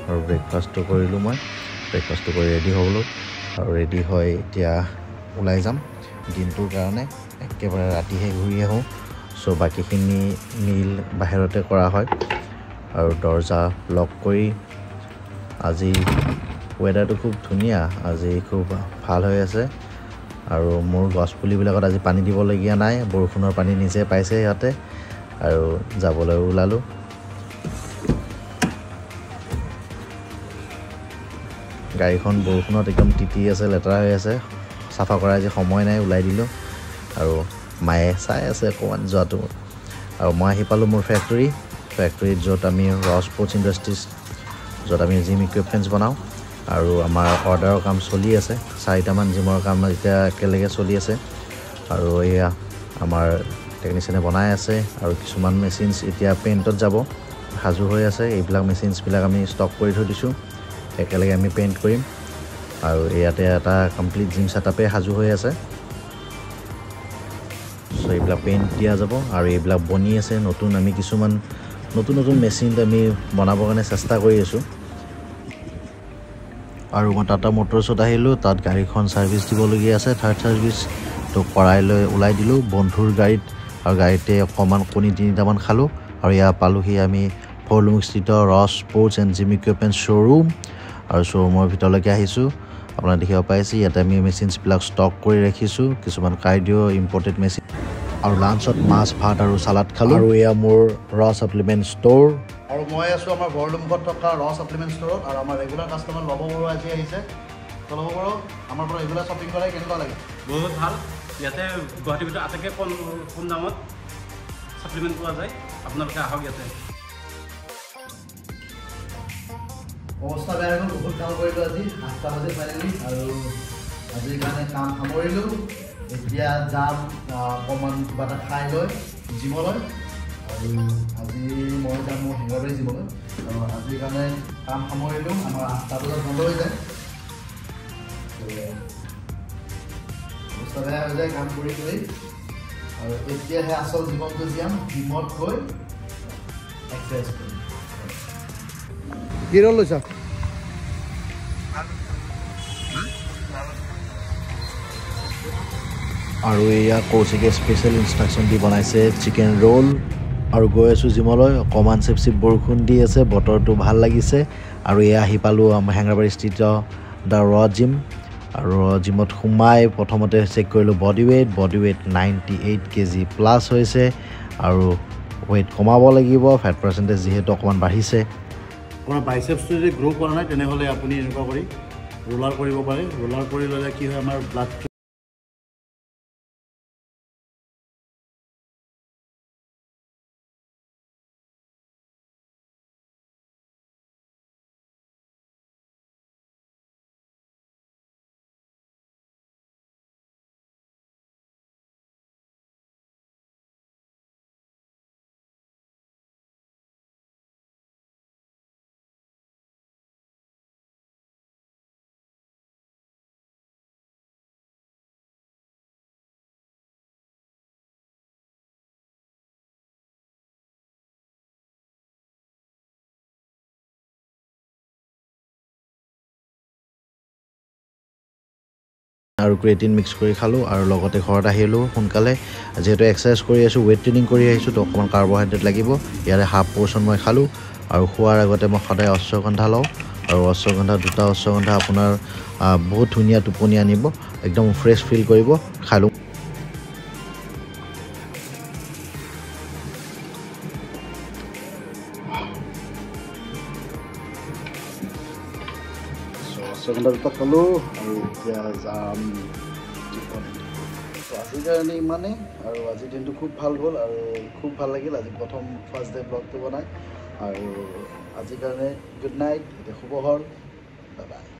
আৰু ব্ৰেকফাষ্টটো কৰিলোঁ মই ব্ৰেকফাষ্টটো কৰি ৰেডি হ'লোঁ আৰু ৰেডি হৈ এতিয়া ওলাই যাম দিনটোৰ কাৰণে একেবাৰে ৰাতিহে ঘূৰি আহোঁ চ' বাকীখিনি মিল বাহিৰতে কৰা হয় আৰু দৰ্জা লক কৰি আজি ৱেডাৰটো খুব ধুনীয়া আজি খুব ভাল হৈ আছে আৰু মোৰ গছপুলিবিলাকত আজি পানী দিবলগীয়া নাই বৰষুণৰ পানী নিজে পাইছে ইয়াতে আৰু যাবলৈ ওলালোঁ গাড়ীখন বৰষুণত একদম তিতি আছে লেতেৰা হৈ আছে চাফা কৰা আজি সময় নাই ওলাই দিলোঁ আৰু মায়ে চাই আছে অকণমান যোৱাটো আৰু মই আহি পালোঁ মোৰ ফেক্টৰীত য'ত আমি ৰ স্পৰ্টছ ইণ্ডাষ্ট্ৰিজ য'ত আমি জিম ইকুইপমেণ্টছ বনাওঁ আৰু আমাৰ অৰ্ডাৰৰ কাম চলি আছে 4টামান জিমৰ কাম এতিয়া একেলগে চলি আছে আৰু এয়া আমাৰ টেকনিচিয়ানে বনাই আছে আৰু কিছুমান মেচিনছ এতিয়া পেইণ্টত যাব সাজু হৈ আছে এইবিলাক মেচিনছবিলাক আমি ষ্টক কৰি থৈ দিছোঁ একেলগে আমি পেইণ্ট কৰিম আৰু ইয়াতে এটা কমপ্লিট জিম ছেটআপে সাজু হৈ আছে চ' এইবিলাক পেইণ্ট দিয়া যাব আৰু এইবিলাক বনি আছে আমি কিছুমান নতুন মেচিন আমি বনাবৰ কাৰণে চেষ্টা কৰি আছোঁ আৰু মই টাটা মটৰ্ছত আহিলোঁ তাত গাড়ীখন ছাৰ্ভিচ দিবলগীয়া আছে থাৰ্ড ছাৰ্ভিচ তো কৰাই লৈ ওলাই দিলোঁ বন্ধুৰ গাড়ীত আৰু গাড়ীতে অকণমান কণী 3টামান খালোঁ আৰু ইয়াৰ পালোঁহি আমি ফৰলুংস্থিত ৰ sports and gym equipment showroom আৰু শ্ব'ৰুমৰ ভিতৰলৈকে আহিছোঁ আপোনালোকে দেখিব পাইছে ইয়াতে আমি মেচিনছবিলাক ষ্টক কৰি ৰাখিছোঁ কিছুমান কাৰ্ডিঅ' ইম্পৰ্টেড মেচিন আৰু লাঞ্চত মাছ ভাত আৰু চালাড খালোঁ আৰু এয়া মোৰ ৰ ছাপ্লিমেণ্ট ষ্ট'ৰ আৰু মই আছোঁ আমাৰ বৰলুমুখত থকা ৰ ছাপ্লিমেণ্ট ষ্ট'ৰত আৰু আমাৰ ৰেগুলাৰ কাষ্টমাৰ ল'ব বড়ো আজি আহিছে তো ল'ব বড়ো আমাৰ পৰা ৰেগুলাৰ শ্বপিং কৰাই কেনেকুৱা লাগে বহুত ভাল ইয়াতে গুৱাহাটীৰ ভিতৰত আটাইতকৈ কম দামত ছাপ্লিমেণ্ট পোৱা যায় আপোনালোকে আহক ইয়াতে অৱস্থা বেয়া হৈ গ'ল বহুত কাম কৰিলোঁ আজি 8টা বাজি ফাইনেলি আৰু আজিৰ কাৰণে কাম সামৰিলোঁ এতিয়া যাম অকণমান কিবা এটা খাই লৈ জিমলৈ আৰু আজি মই যাম মোৰ হেঙাবাৰী জিমলৈ আৰু আজিৰ কাৰণে কাম সামৰিলোঁ আমাৰ 8টা বজাত বন্ধ হৈ যায় অৱস্থা বেয়া হৈ যায় কাম কৰি আৰু এতিয়াহে আচল জীৱনটো জীয়াম জিমত গৈ এক্সাৰচাইজ কৰিম কি ৰ'ল লৈছা আৰু এয়া কৌশিকে স্পেচিয়েল ইনষ্ট্ৰাকশ্যন দি বনাইছে চিকেন ৰোল আৰু গৈ আছোঁ জিমলৈ অকণমান চিপ বৰষুণ দি আছে বতৰটো ভাল লাগিছে আৰু এয়া আহি পালোঁ আমাৰ হেঙেৰাবাৰী স্থিত দ্য ৰ জিম আৰু ৰ জিমত সোমাই প্ৰথমতে চেক কৰিলোঁ বডি ৱেইট 98 kg প্লাছ হৈছে আৰু ৱেইট কমাব লাগিব ফেট পাৰ্চেণ্টেজ যিহেতু অকণমান বাঢ়িছে আপোনাৰ বাইচেপছটো যদি গ্ৰ' কৰা নাই তেনেহ'লে আপুনি এনেকুৱা কৰি ৰোলাৰ কৰিব পাৰে ৰোলাৰ কৰি ল'লে কি হয় আমাৰ ব্লাড আৰু ক্ৰিয়েটিন মিক্স কৰি খালোঁ আৰু লগতে ঘৰত আহিলোঁ সোনকালে যিহেতু এক্সাৰচাইজ কৰি আছোঁ ৱেইট ট্ৰেইনিং কৰি আহিছোঁ তো অকণমান কাৰ্বহাইড্ৰেট লাগিব ইয়াৰে হাফ পৰ্চন মই খালোঁ আৰু খোৱাৰ আগতে মই সদায় অশ্বগন্ধা লওঁ আৰু অশ্বগন্ধা 2টা অশ্বগন্ধা আপোনাৰ বহুত ধুনীয়া টোপনি আনিব একদম ফ্ৰেছ ফিল কৰিব খালোঁ অশ্বগন্ধা 2টা খালোঁ আৰু এতিয়া যাম আজিৰ কাৰণে ইমানেই আৰু আজিৰ দিনটো খুব ভাল গ'ল আৰু খুব ভাল লাগিল আজি ফাৰ্ষ্ট ডে ব্লগটো বনাই আৰু আজিৰ কাৰণে গুড নাইট এতিয়া শুভ হ'ল বাই বাই